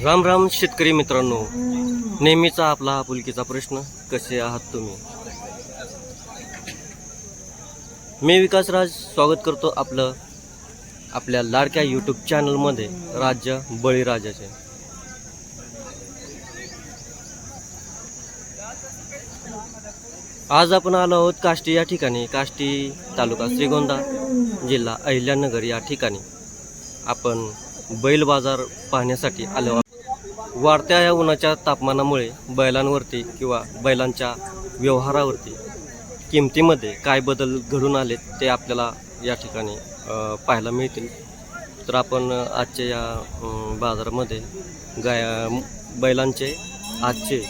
राम राम शेतकरी मित्रांनो, नेहमीचा आपला आपुलकीचा प्रश्न, कसे आहात तुम्ही? मी विकासराज स्वागत करतो आपल्या लाडक्या यूट्यूब चॅनलमध्ये राज्य बळीराजाचे. आज आपण आलो आहोत काष्टी या ठिकाणी. काष्टी तालुका श्रीगोंदा, जिल्हा अहिल्यानगर या ठिकाणी आपण बैल बाजार पाहण्यासाठी आलो आहोत. वाढत्या या उन्हाच्या तापमानामुळे बैलांवरती किंवा बैलांच्या व्यवहारावरती किमतीमध्ये काय बदल घडून आले ते आपल्याला या ठिकाणी पाहायला मिळतील. तर आपण आजच्या या बाजारामध्ये बैलांचे आजचे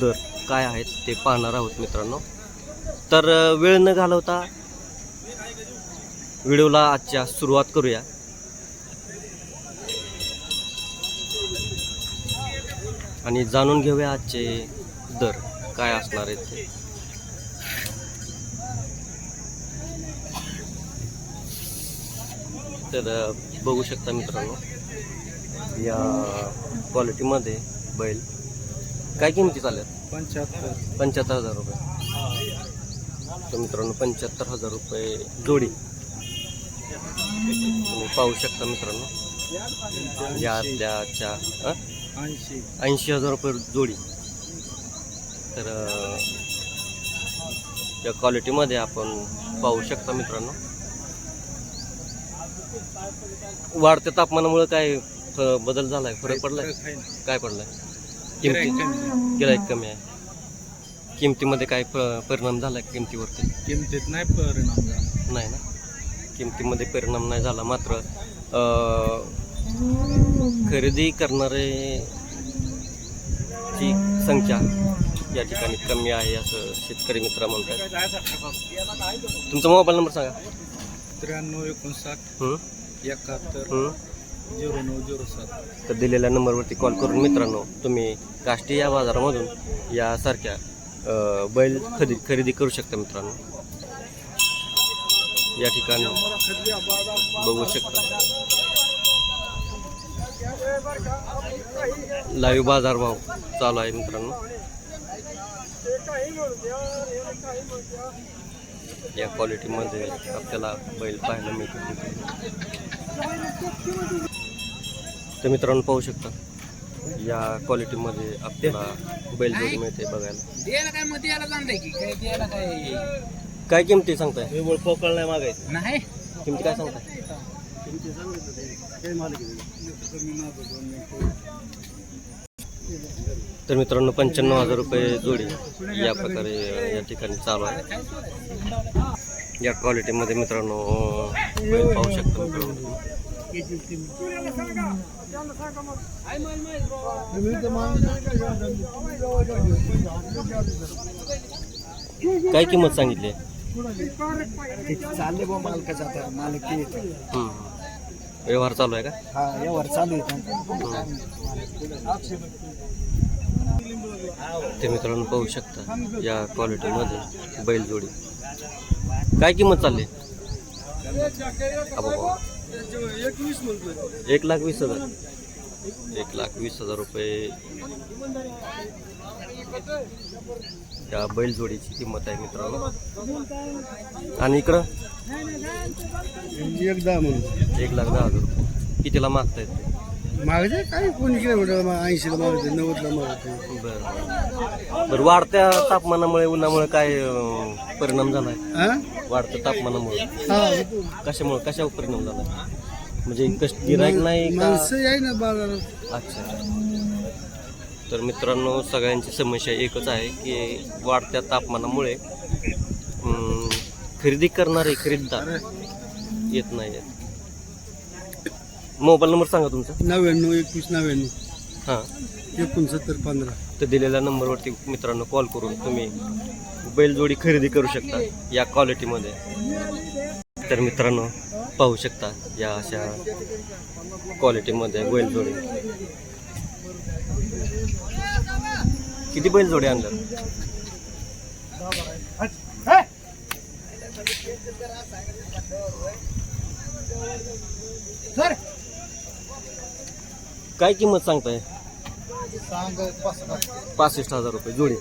दर काय आहेत ते पाहणार आहोत मित्रांनो. तर वेळ न घालवता व्हिडिओला आजच्या सुरुवात करूया. आणि जाणून घेऊया आजचे दर काय असणार आहेत ते. तर बघू शकता मित्रांनो, या क्वालिटीमध्ये बैल काय किमती चालल्या? 75,000 रुपये. तर मित्रांनो 75,000 रुपये जोडी तुम्ही पाहू शकता मित्रांनो. याच्या 80,000 रुपये जोडी. तर या क्वालिटीमध्ये आपण पाहू शकता मित्रांनो. वाढत्या तापमानामुळे काय बदल झालाय, फरक पडलाय? काय पडलाय? किंमत कमी आहे. किमतीमध्ये काय परिणाम झालाय? किमतीवरती किमतीत नाही परिणाम झाला. नाही ना, किमतीमध्ये परिणाम नाही झाला. मात्र खरेदी करणारे ची संख्या या ठिकाणी कमी आहे असं शेतकरी मित्र म्हणतात. तुमचा मोबाईल नंबर सांगा. 9359 71 0907. तर दिलेल्या नंबरवरती कॉल करून मित्रांनो तुम्ही काष्टी या बाजारामधून यासारख्या बैल खरेदी करू शकता मित्रांनो. या ठिकाणी बघू शकता लाईव्ह बाजारभाव चालू आहे मित्रांनो. या क्वालिटीमध्ये आपल्याला बैल पाहायला मिळतील. तर मित्रांनो पाहू शकता या क्वालिटीमध्ये आपल्याला बैलजोडी मिळते बघायला. काय किमती सांगताय? पोकळ नाही मागायचं नाही. किमती काय सांगताय? तर मित्रांनो 95,000 रुपये जोडी या प्रकारे या ठिकाणी चालू आहे. या क्वालिटीमध्ये मित्रांनो बैल पाहू शकता मित्रांनो. काय किंमत सांगितली? चालले मालकाचा आता मालक व्यवहार चालू आहे का? हा, व्यवहार चालू आहे. ते मित्रांनो पाहू शकता या क्वालिटीमध्ये बैल जोडी. काय किंमत चालली? 1,20,000. 1,20,000 रुपये या बैल जोडीची किंमत आहे मित्रांनो. आणि इकडं 1,10,000 रुपये. कितीला मागतायत? मागते काय कोणी केलं 80ला मागते, 90ला मागते. बरं वाढत्या तापमानामुळे उन्हामुळे काय परिणाम झालाय? वाढत्या तापमानामुळे कशावर परिणाम झाला? म्हणजे गिराईक नाही माणसं आहे ना बाजारात. अच्छा. तर मित्रांनो सगळ्यांची समस्या एकच आहे की वाढत्या तापमानामुळे खरेदी करणारे खरेदीदार येत नाही आहेत. मोबाईल नंबर सांगा तुमचा. 99 हां 69 15. तर दिलेल्या नंबरवरती मित्रांनो कॉल करून तुम्ही बैलजोडी खरेदी करू शकता या क्वालिटीमध्ये. तर मित्रांनो पाहू शकता या अशा क्वालिटीमध्ये बैलजोडी. किती बैलजोडी आणल्या? काय किंमत सांगताय? 65,000 रुपये जोडी.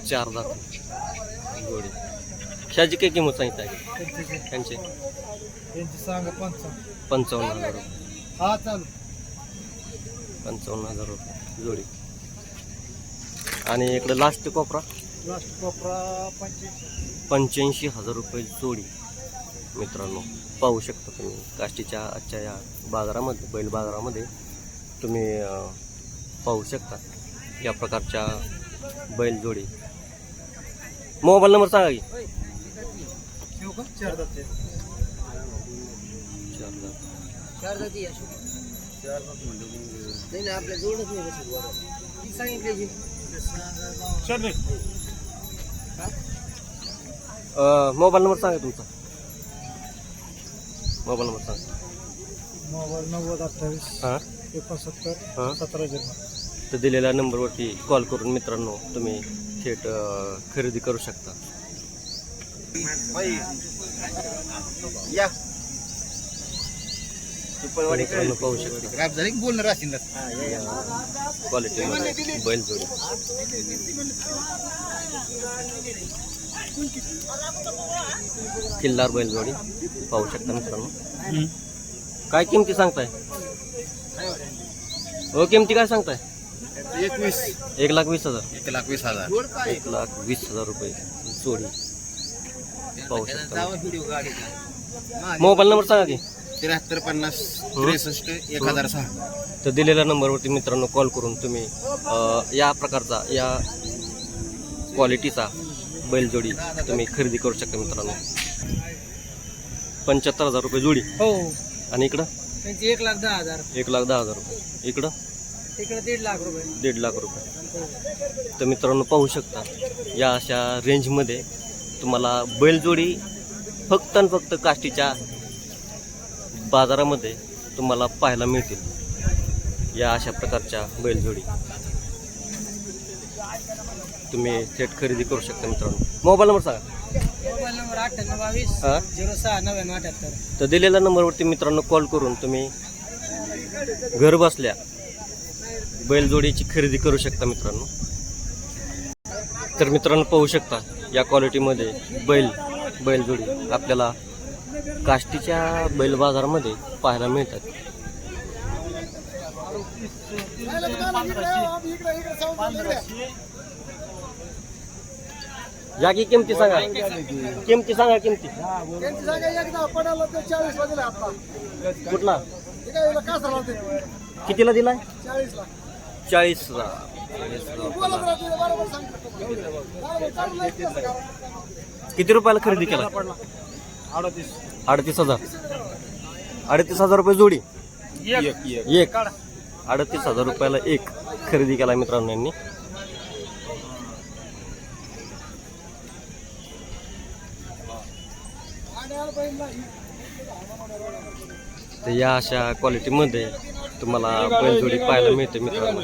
4 दात जोडी. ह्याची काय किंमत सांगितली आहे त्यांची? 55,000 रुपये. 55,000 रुपये जोडी. आणि इकडे लास्ट कोपरा 85,000 रुपये जोडी. मित्रांनो पाहू शकता तुम्ही काष्टीच्या आजच्या या बाजारामध्ये, बैल बाजारामध्ये तुम्ही पाहू शकता या प्रकारच्या बैल जोडी. मोबाईल नंबर सांगा की. 4 दात. आपल्या जोडच नाही सांगितले. मोबाईल नंबर सांगा तुमचा. मोबाईल नंबर सांगा. मोबाईल 9028 हां 71 हां 17. तर दिलेल्या नंबरवरती कॉल करून मित्रांनो तुम्ही थेट खरेदी करू शकता. मित्रांनो पाहू शकता बोलणार असेल क्वालिटी बैल जोडी. किल्लार बैल जोडी पाहू शकता मित्रांनो. काय किमती सांगताय? हो किमती काय सांगताय? 1,20,000. 1,20,000 रुपये जोडी पाहू शकता. मोबाईल नंबर सांगा की. 7350 63 1006. तर दिलेल्या नंबरवरती मित्रांनो कॉल करून तुम्ही या प्रकारचा या क्वालिटीचा बैलजोडी तुम्ही खरेदी करू शकता मित्रांनो. 75,000 रुपये जोडी. हो. आणि इकडं त्यांची 1,10,000. 1,10,000 रुपये. इकडं तिकडे 1.5 लाख रुपये. 1.5 लाख रुपये. तर मित्रांनो पाहू शकता या अशा रेंजमध्ये तुम्हाला बैलजोडी फक्त आणि फक्त काष्टीच्या बाजारामध्ये तुम्हाला पाहायला मिळतील. या अशा प्रकारच्या बैलजोडी तुम्ही थेट खरेदी करू शकता मित्रांनो. मोबाईल नंबर सांगा. मोबाईल नंबर 9822 हां 069978. तर दिलेल्या नंबरवरती मित्रांनो कॉल करून तुम्ही घर बसल्या बैलजोडीची खरेदी करू शकता मित्रांनो. तर मित्रांनो पाहू शकता या क्वालिटीमध्ये बैलजोडी आपल्याला काष्टीच्या बैल बाजारामध्ये पाहायला मिळतात. या की किमती सांगा. किमती सांगा. किमती कुठला कितीला दिलाय? 40,000. किती रुपयाला खरेदी केला? 38,000. 38,000 रुपये जोडी. एक 38,000 रुपयाला एक खरेदी केला मित्रांनो यांनी. तर या अशा क्वालिटीमध्ये तुम्हाला बैलजोडी पाहायला मिळते मित्रांनो.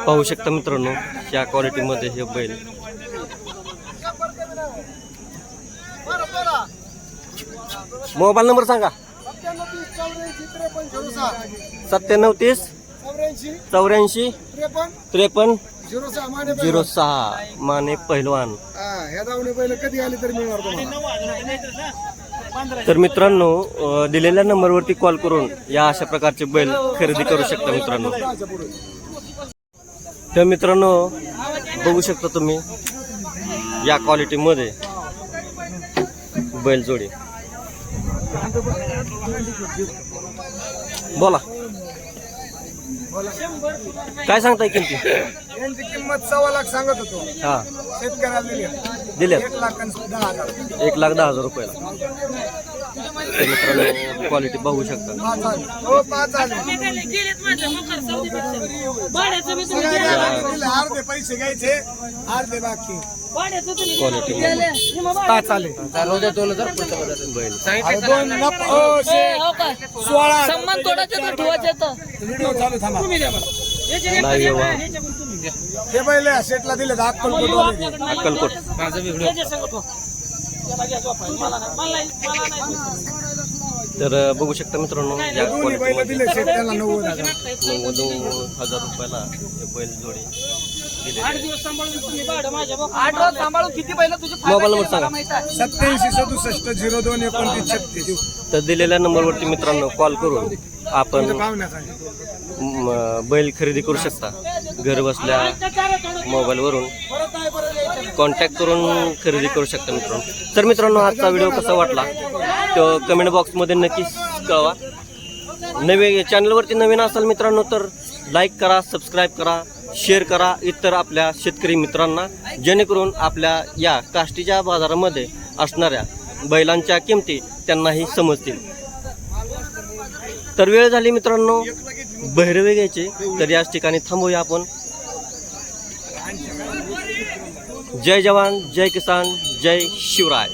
पाहू शकता मित्रांनो या क्वालिटीमध्ये हे बैल. मोबाईल नंबर सांगा. 9730 84 53 06. माने पहिलवान. कधी आले तरी मिळणार. तर मित्रांनो दिलेल्या नंबरवरती कॉल करून या अशा प्रकारचे बैल खरेदी करू शकता मित्रांनो. तर मित्रांनो बघू शकता तुम्ही या क्वालिटीमध्ये बैलजोडी. बोला काय सांगताय किमती? यांची किंमत 1.25 लाख सांगत होतो. हा शेतकऱ्याला दिल्या 1,10,000. 1,10,000 रुपयाला. तर मित्रांनो क्वालिटी बघू शकता. हो 5 आले. अर्धे पैसे घ्यायचे अर्धे बाकी. क्वालिटी चालेल बैल सम्मान तोडायचे तर ठेवायचे तर व्हिडिओ चालू थांबा लाईव्ह व्यवहार हे पहिले सेटला दिले अक्कलकोट तर बघू शकता मित्रांनो या दिले सेट त्याला 90,000 90,000 रुपयाला हे बैल जोडी दिलेली आहे. 8 रोज सांभाळून किती पहिलं तुझे मोबाईल नंबर सांगा 87 67 02 29 36 तर दिलेल्या नंबरवरती मित्रांनो कॉल करून आपण बैल खरेदी करू शकता घर बसल्या मोबाईलवरून कॉन्टॅक्ट करून खरेदी करू शकता मित्रांनो. तर मित्रांनो आजचा व्हिडिओ कसा वाटला तो कमेंट बॉक्समध्ये नक्कीच कळवा. चॅनलवरती नवीन असाल मित्रांनो तर लाईक करा, सबस्क्राईब करा, शेअर करा इतर आपल्या शेतकरी मित्रांना, जेणेकरून आपल्या या काष्टीच्या बाजारामध्ये असणाऱ्या बैलांच्या किमती त्यांनाही समजतील. तर वेळ झाली मित्रांनो बहिरवे घ्यायचे तर याच ठिकाणी थांबूया आपण. जय जवान, जय किसान, जय शिवराय.